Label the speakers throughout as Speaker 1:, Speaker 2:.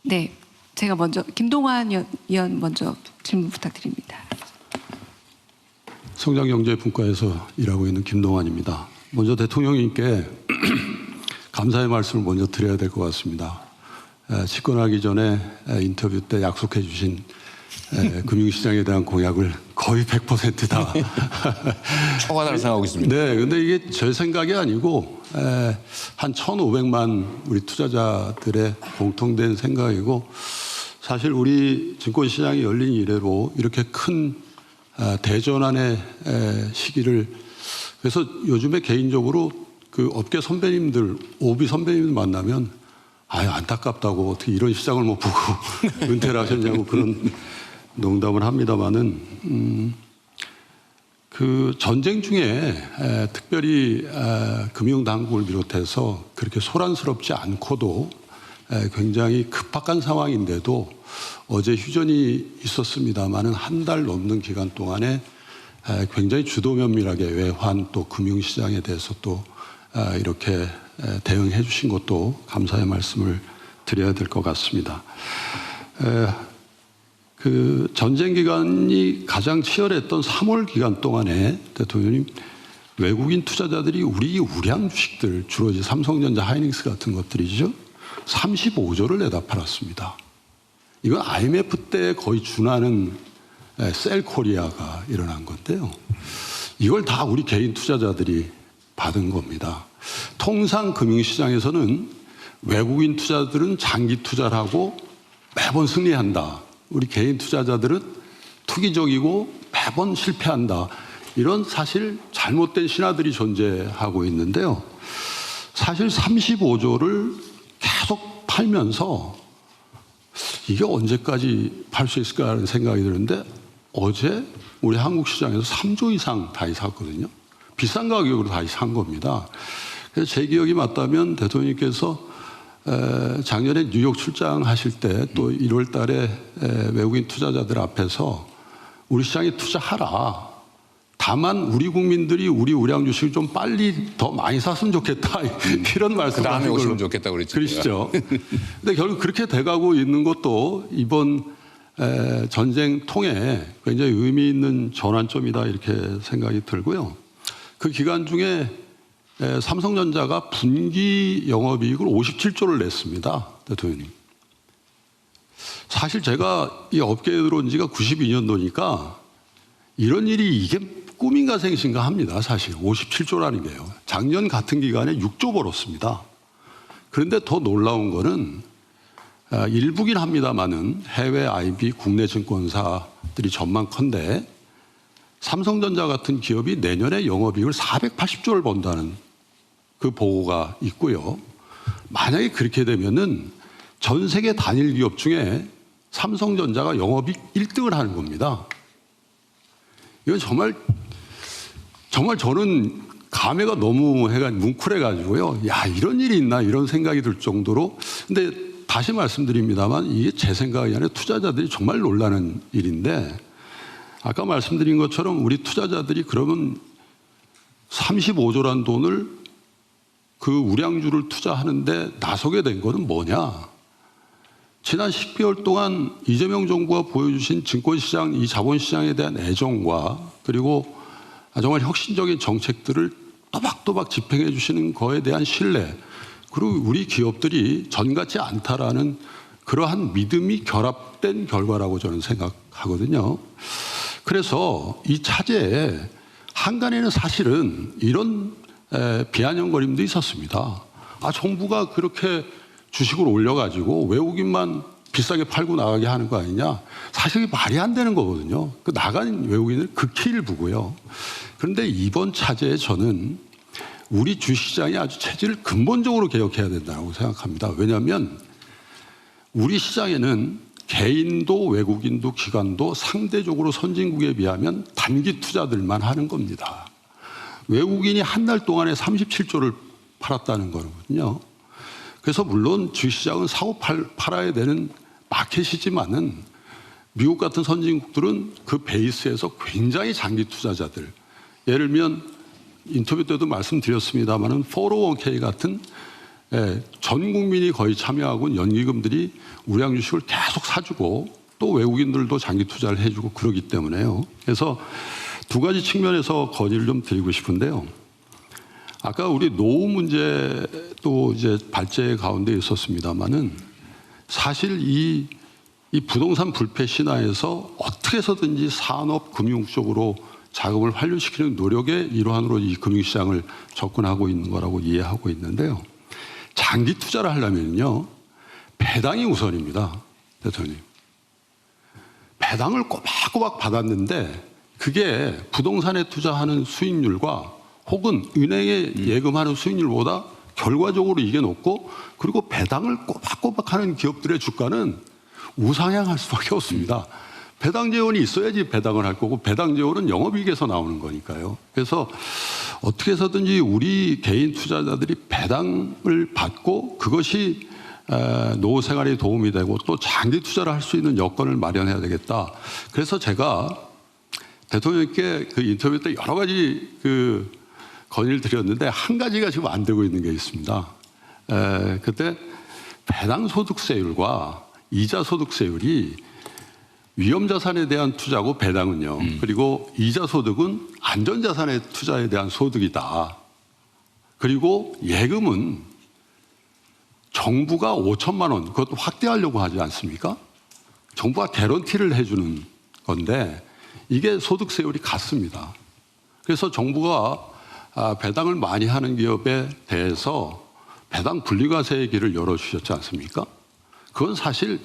Speaker 1: 네, 제가 먼저 김동완 의원 먼저 질문 부탁드립니다.
Speaker 2: 성장경제분과에서 일하고 있는 김동완입니다. 먼저 대통령님께 감사의 말씀을 먼저 드려야 될 것 같습니다. 집권하기 전에 인터뷰 때 약속해 주신 금융시장에 대한 공약을 거의 100%다
Speaker 3: 초과다를 생각하고 있습니다.
Speaker 2: 네, 근데 이게 제 생각이 아니고 한 1,500만 우리 투자자들의 공통된 생각이고, 사실 우리 증권시장이 열린 이래로 이렇게 큰 대전환의 시기를, 그래서 요즘에 개인적으로 그 업계 선배님들, 오비 선배님들 만나면 아유 안타깝다고 어떻게 이런 시장을 못 보고 은퇴를 하셨냐고 그런 농담을 합니다만은 그 전쟁 중에 특별히 금융당국을 비롯해서 그렇게 소란스럽지 않고도 굉장히 급박한 상황인데도 어제 휴전이 있었습니다만은 한 달 넘는 기간 동안에 굉장히 주도 면밀하게 외환 또 금융시장에 대해서 또 이렇게 대응해 주신 것도 감사의 말씀을 드려야 될 것 같습니다. 그 전쟁 기간이 가장 치열했던 3월 기간 동안에 대통령님, 외국인 투자자들이 우리 우량 주식들, 주로 이제 삼성전자, 하이닉스 같은 것들이죠, 35조를 내다 팔았습니다. 이건 IMF 때 거의 준하는 셀 코리아가 일어난 건데요. 이걸 다 우리 개인 투자자들이 받은 겁니다. 통상 금융시장에서는 외국인 투자들은 장기 투자를 하고 매번 승리한다. 우리 개인 투자자들은 투기적이고 매번 실패한다. 이런 사실 잘못된 신화들이 존재하고 있는데요. 사실 35조를 계속 팔면서 이게 언제까지 팔 수 있을까라는 생각이 드는데, 어제 우리 한국 시장에서 3조 이상 다시 샀거든요. 비싼 가격으로 다시 산 겁니다. 그래서 제 기억이 맞다면 대통령님께서 작년에 뉴욕 출장하실 때 또 1월 달에 외국인 투자자들 앞에서 우리 시장에 투자하라. 다만 우리 국민들이 우리 우량 주식을 좀 빨리 더 많이 샀으면 좋겠다. 이런 말씀을
Speaker 3: 다음에
Speaker 2: 하신
Speaker 3: 오시면
Speaker 2: 걸로.
Speaker 3: 좋겠다고 그랬죠.
Speaker 2: 그러시죠. 근데 결국 그렇게 돼가고 있는 것도 이번 전쟁 통해 굉장히 의미 있는 전환점이다 이렇게 생각이 들고요. 그 기간 중에 삼성전자가 분기 영업이익을 57조를 냈습니다. 대통령님. 사실 제가 이 업계에 들어온 지가 92년도니까 이런 일이 이게 꿈인가 생신가 합니다. 사실 57조라는 게요. 작년 같은 기간에 6조 벌었습니다. 그런데 더 놀라운 거는 일부긴 합니다만은 해외 IB 국내 증권사들이 전망컨대 삼성전자 같은 기업이 내년에 영업이익을 480조를 번다는 그 보고가 있고요. 만약에 그렇게 되면은 전 세계 단일 기업 중에 삼성전자가 영업이익 1등을 하는 겁니다. 이건 정말 저는 감회가 너무 뭉클해가지고요. 야, 이런 일이 있나 이런 생각이 들 정도로. 근데 다시 말씀드립니다만 이게 제 생각이 아니라 투자자들이 정말 놀라는 일인데, 아까 말씀드린 것처럼 우리 투자자들이 그러면 35조란 돈을 그 우량주를 투자하는데 나서게 된 거는 뭐냐? 지난 10개월 동안 이재명 정부가 보여주신 증권시장, 이 자본시장에 대한 애정과 그리고 정말 혁신적인 정책들을 또박또박 집행해 주시는 거에 대한 신뢰, 그리고 우리 기업들이 전 같지 않다라는 그러한 믿음이 결합된 결과라고 저는 생각하거든요. 그래서 이 차제에 한간에는 사실은 이런 비아냥거림도 있었습니다. 정부가 그렇게 주식을 올려가지고 외국인만 비싸게 팔고 나가게 하는 거 아니냐. 사실 이게 말이 안 되는 거거든요. 그 나간 외국인을 극히 일부고요. 그런데 이번 차제에 저는 우리 주시장이 아주 체질을 근본적으로 개혁해야 된다고 생각합니다. 왜냐하면 우리 시장에는 개인도 외국인도 기관도 상대적으로 선진국에 비하면 단기 투자들만 하는 겁니다. 외국인이 한 달 동안에 37조를 팔았다는 거거든요. 그래서 물론 주식시장은 사고 팔아야 되는 마켓이지만은 미국 같은 선진국들은 그 베이스에서 굉장히 장기 투자자들, 예를 들면 인터뷰 때도 말씀드렸습니다만은 401k 같은 전 국민이 거의 참여하고 연기금들이 우량 주식을 계속 사주고 또 외국인들도 장기 투자를 해주고 그러기 때문에요. 그래서 두 가지 측면에서 건의를 좀 드리고 싶은데요. 아까 우리 노후 문제도 이제 발제 가운데 있었습니다만은 사실 이 부동산 불패 신화에서 어떻게 해서든지 산업 금융 쪽으로 자금을 환류시키는 노력의 일환으로 이 금융시장을 접근하고 있는 거라고 이해하고 있는데요. 장기 투자를 하려면요, 배당이 우선입니다, 대통령님. 배당을 꼬박꼬박 받았는데 그게 부동산에 투자하는 수익률과 혹은 은행에 예금하는 수익률보다 결과적으로 이게 높고, 그리고 배당을 꼬박꼬박 하는 기업들의 주가는 우상향할 수밖에 없습니다. 배당 재원이 있어야지 배당을 할 거고, 배당 재원은 영업이익에서 나오는 거니까요. 그래서 어떻게 해서든지 우리 개인 투자자들이 배당을 받고 그것이 노후 생활에 도움이 되고 또 장기 투자를 할 수 있는 여건을 마련해야 되겠다. 그래서 제가 대통령께 그 인터뷰 때 여러 가지 그 건의를 드렸는데 한 가지가 지금 안 되고 있는 게 있습니다. 그때 배당 소득세율과 이자 소득세율이 위험자산에 대한 투자고 배당은요. 그리고 이자 소득은 안전자산의 투자에 대한 소득이다. 그리고 예금은 정부가 5천만 원 그것도 확대하려고 하지 않습니까? 정부가 개런티를 해주는 건데 이게 소득세율이 같습니다. 그래서 정부가 배당을 많이 하는 기업에 대해서 배당 분리과세의 길을 열어주셨지 않습니까? 그건 사실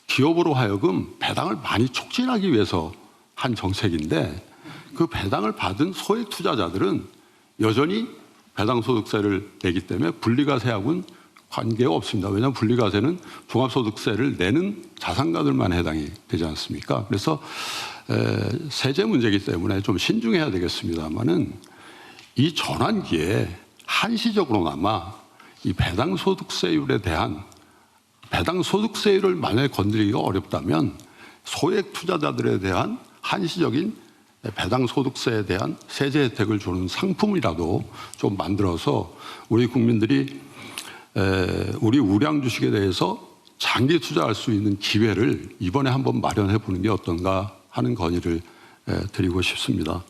Speaker 2: 기업으로 하여금 배당을 많이 촉진하기 위해서 한 정책인데 그 배당을 받은 소액 투자자들은 여전히 배당소득세를 내기 때문에 분리과세하고는 관계가 없습니다. 왜냐하면 분리과세는 종합소득세를 내는 자산가들만 해당이 되지 않습니까? 그래서 세제 문제이기 때문에 좀 신중해야 되겠습니다만은 이 전환기에 한시적으로나마 이 배당소득세율에 대한 배당소득세율을 만약에 건드리기가 어렵다면 소액 투자자들에 대한 한시적인 배당소득세에 대한 세제 혜택을 주는 상품이라도 좀 만들어서 우리 국민들이 우리 우량 주식에 대해서 장기 투자할 수 있는 기회를 이번에 한번 마련해 보는 게 어떤가 하는 건의를 드리고 싶습니다.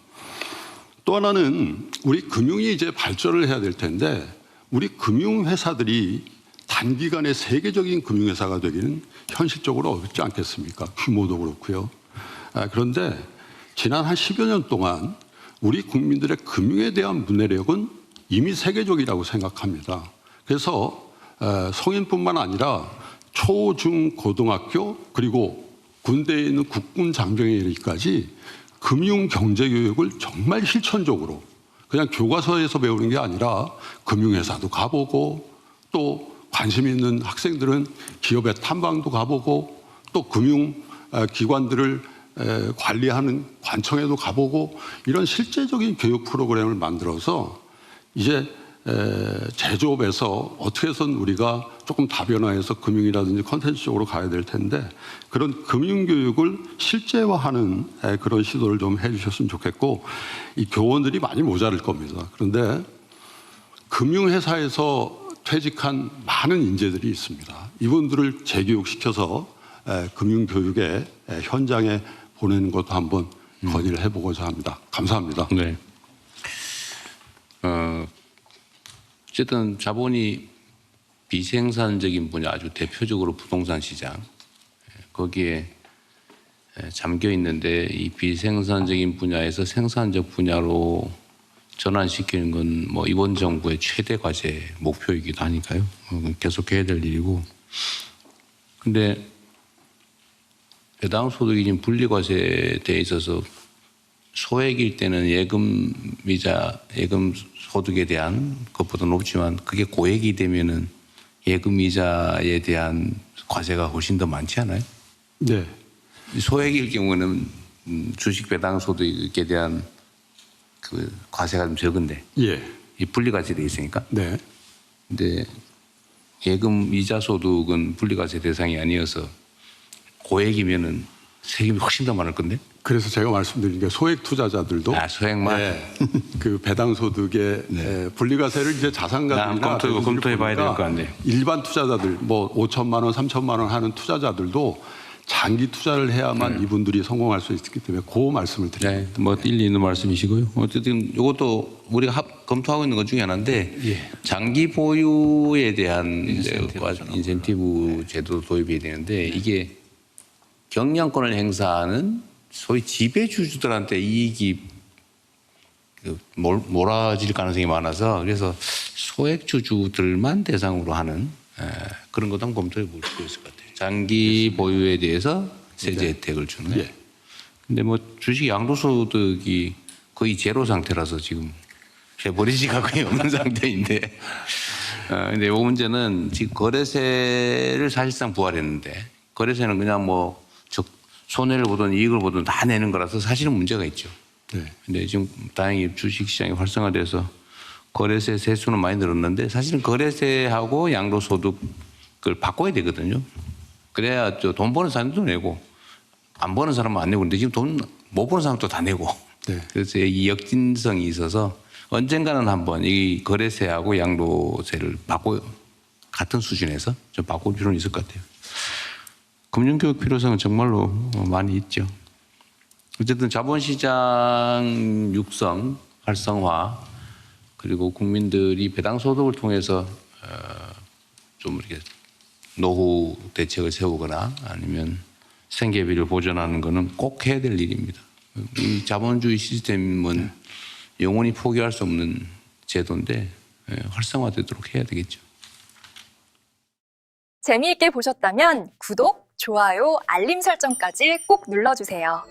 Speaker 2: 또 하나는 우리 금융이 이제 발전을 해야 될 텐데 우리 금융회사들이 단기간에 세계적인 금융회사가 되기는 현실적으로 어렵지 않겠습니까? 규모도 그렇고요. 그런데 지난 한 10여 년 동안 우리 국민들의 금융에 대한 문해력은 이미 세계적이라고 생각합니다. 그래서 성인뿐만 아니라 초, 중, 고등학교 그리고 군대에 있는 국군 장병에 이르기까지 금융 경제 교육을 정말 실천적으로 그냥 교과서에서 배우는 게 아니라 금융회사도 가보고 또 관심 있는 학생들은 기업의 탐방도 가보고 또 금융기관들을 관리하는 관청에도 가보고 이런 실제적인 교육 프로그램을 만들어서 이제 제조업에서 어떻게 해서는 우리가 조금 다변화해서 금융이라든지 콘텐츠 쪽으로 가야 될 텐데 그런 금융교육을 실제화하는 그런 시도를 좀 해주셨으면 좋겠고 이 교원들이 많이 모자랄 겁니다. 그런데 금융회사에서 퇴직한 많은 인재들이 있습니다. 이분들을 재교육시켜서 금융교육의 현장에 보내는 것도 한번 건의를 해보고자 합니다. 감사합니다.
Speaker 3: 네. 어쨌든 자본이 비생산적인 분야, 아주 대표적으로 부동산 시장, 거기에 잠겨 있는데 이 비생산적인 분야에서 생산적 분야로 전환시키는 건 뭐 이번 정부의 최대 과제 목표이기도 하니까요. 계속해야 될 일이고. 근데 배당 소득이 지금 분리과세에 대해 있어서 소액일 때는 예금이자 예금 소득에 대한 것보다 높지만 그게 고액이 되면은 예금이자에 대한 과세가 훨씬 더 많지 않아요?
Speaker 2: 네.
Speaker 3: 소액일 경우는 주식 배당 소득에 대한 그 과세가 좀 적은데
Speaker 2: 예.
Speaker 3: 이 분리과세 돼 있으니까.
Speaker 2: 네.
Speaker 3: 근데 예금 이자 소득은 분리과세 대상이 아니어서 고액이면은 세금이 훨씬 더 많을 건데.
Speaker 2: 그래서 제가 말씀드린 게 소액 투자자들도
Speaker 3: 소액만.
Speaker 2: 예, 그 배당 소득의 분리과세를 이제 자산가들이나
Speaker 3: 검토해봐야 될 것 같네요.
Speaker 2: 일반 투자자들 뭐 5천만 원, 3천만 원 하는 투자자들도 장기 투자를 해야만 이분들이 성공할 수 있기 때문에 그 말씀을 드립니다.
Speaker 3: 네, 뭐 일리 있는 말씀이시고요. 어쨌든 이것도 우리가 검토하고 있는 것 중에 하나인데 장기 보유에 대한 인센티브 제도 도입해야 되는데 이게 경영권을 행사하는 소위 지배주주들한테 이익이 몰아질 가능성이 많아서 그래서 소액주주들만 대상으로 하는 그런 것도 한번 검토해 볼 수 있을 것 같아요. 장기 보유에 대해서 세제 혜택을 주는.
Speaker 2: 예.
Speaker 3: 근데 뭐 주식 양도소득이 거의 제로 상태라서 지금 해버리지가 거의 없는 상태인데. 근데 이 문제는 지금 거래세를 사실상 부활했는데 거래세는 그냥 뭐 손해를 보든 이익을 보든 다 내는 거라서 사실은 문제가 있죠.
Speaker 2: 네.
Speaker 3: 근데 지금 다행히 주식시장이 활성화돼서 거래세 세수는 많이 늘었는데 사실은 거래세하고 양도소득을 바꿔야 되거든요. 그래야 돈 버는 사람도 내고 안 버는 사람은 안 내고 그런데 지금 돈 못 버는 사람도 다 내고.
Speaker 2: 네.
Speaker 3: 그래서 이 역진성이 있어서 언젠가는 한번 이 거래세하고 양도세를 같은 수준에서 좀 바꿀 필요는 있을 것 같아요. 금융교육 필요성은 정말로 많이 있죠. 어쨌든 자본시장 육성, 활성화 그리고 국민들이 배당소득을 통해서 좀 이렇게 노후 대책을 세우거나 아니면 생계비를 보전하는 것은 꼭 해야 될 일입니다. 이 자본주의 시스템은 영원히 포기할 수 없는 제도인데 활성화되도록 해야 되겠죠.
Speaker 4: 재미있게 보셨다면 구독, 좋아요, 알림 설정까지 꼭 눌러주세요.